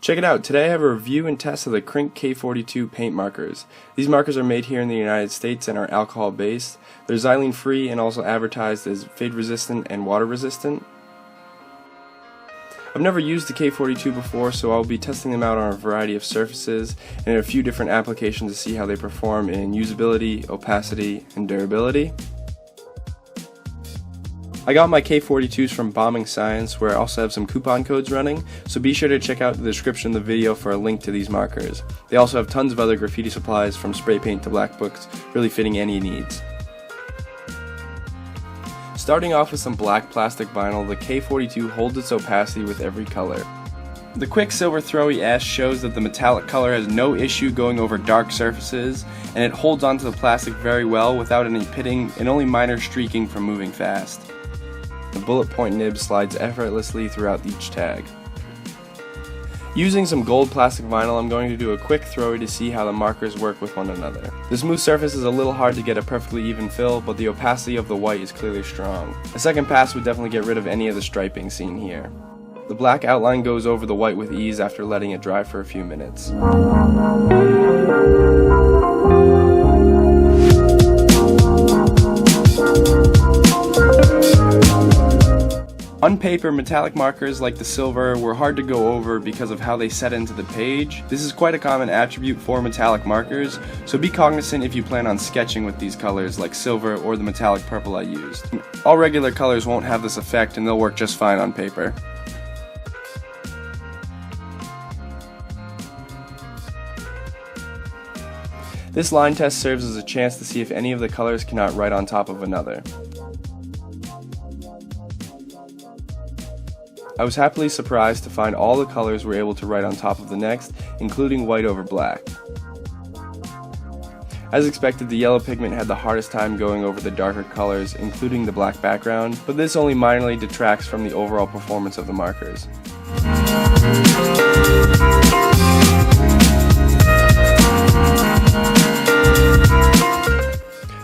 Check it out, today I have a review and test of the Krink K-42 paint markers. These markers are made here in the United States and are alcohol based. They're xylene free and also advertised as fade resistant and water resistant. I've never used the K-42 before, so I'll be testing them out on a variety of surfaces and in a few different applications to see how they perform in usability, opacity, and durability. I got my K-42s from Bombing Science, where I also have some coupon codes running, so be sure to check out the description of the video for a link to these markers. They also have tons of other graffiti supplies from spray paint to black books, really fitting any needs. Starting off with some black plastic vinyl, the K-42 holds its opacity with every color. The quick silver throwy S shows that the metallic color has no issue going over dark surfaces, and it holds onto the plastic very well without any pitting and only minor streaking from moving fast. The bullet point nib slides effortlessly throughout each tag. Using some gold plastic vinyl, I'm going to do a quick throwy to see how the markers work with one another. The smooth surface is a little hard to get a perfectly even fill, but the opacity of the white is clearly strong. A second pass would definitely get rid of any of the striping seen here. The black outline goes over the white with ease after letting it dry for a few minutes. On paper, metallic markers like the silver were hard to go over because of how they set into the page. This is quite a common attribute for metallic markers, so be cognizant if you plan on sketching with these colors like silver or the metallic purple I used. All regular colors won't have this effect and they'll work just fine on paper. This line test serves as a chance to see if any of the colors cannot write on top of another. I was happily surprised to find all the colors were able to write on top of the next, including white over black. As expected, the yellow pigment had the hardest time going over the darker colors, including the black background, but this only minorly detracts from the overall performance of the markers.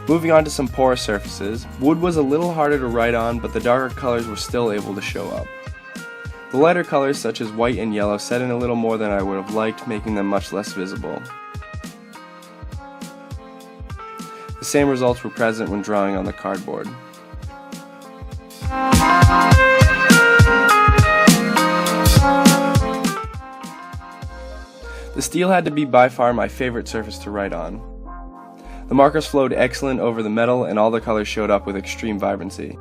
Moving on to some porous surfaces, wood was a little harder to write on, but the darker colors were still able to show up. The lighter colors such as white and yellow set in a little more than I would have liked, making them much less visible. The same results were present when drawing on the cardboard. The steel had to be by far my favorite surface to write on. The markers flowed excellent over the metal and all the colors showed up with extreme vibrancy.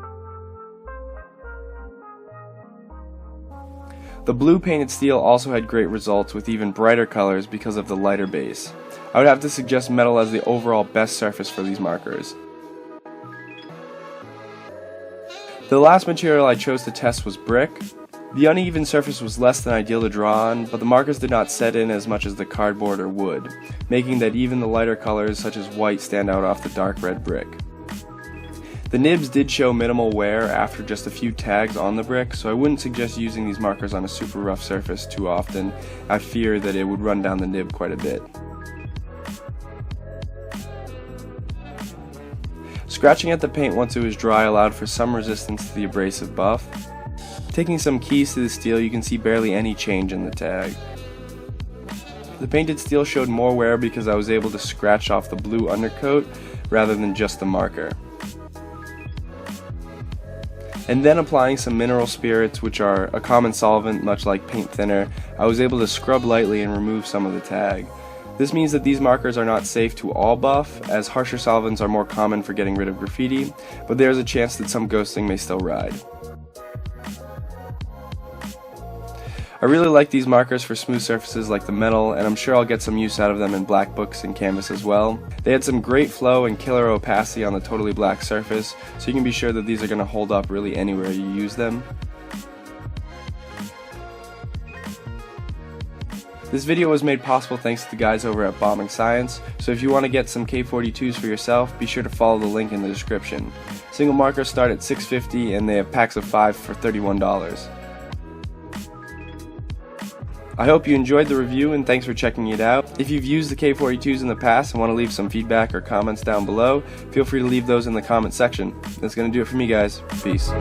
The blue painted steel also had great results with even brighter colors because of the lighter base. I would have to suggest metal as the overall best surface for these markers. The last material I chose to test was brick. The uneven surface was less than ideal to draw on, but the markers did not set in as much as the cardboard or wood, making that even the lighter colors such as white stand out off the dark red brick. The nibs did show minimal wear after just a few tags on the brick, so I wouldn't suggest using these markers on a super rough surface too often. I fear that it would run down the nib quite a bit. Scratching at the paint once it was dry allowed for some resistance to the abrasive buff. Taking some keys to the steel, you can see barely any change in the tag. The painted steel showed more wear because I was able to scratch off the blue undercoat rather than just the marker. And then applying some mineral spirits, which are a common solvent much like paint thinner, I was able to scrub lightly and remove some of the tag. This means that these markers are not safe to all buff, as harsher solvents are more common for getting rid of graffiti, but there is a chance that some ghosting may still ride. I really like these markers for smooth surfaces like the metal, and I'm sure I'll get some use out of them in black books and canvas as well. They had some great flow and killer opacity on the totally black surface, so you can be sure that these are going to hold up really anywhere you use them. This video was made possible thanks to the guys over at Bombing Science, so if you want to get some K-42s for yourself, be sure to follow the link in the description. Single markers start at $6.50 and they have packs of 5 for $31. I hope you enjoyed the review and thanks for checking it out. If you've used the K-42s in the past and want to leave some feedback or comments down below, feel free to leave those in the comment section. That's going to do it for me, guys. Peace.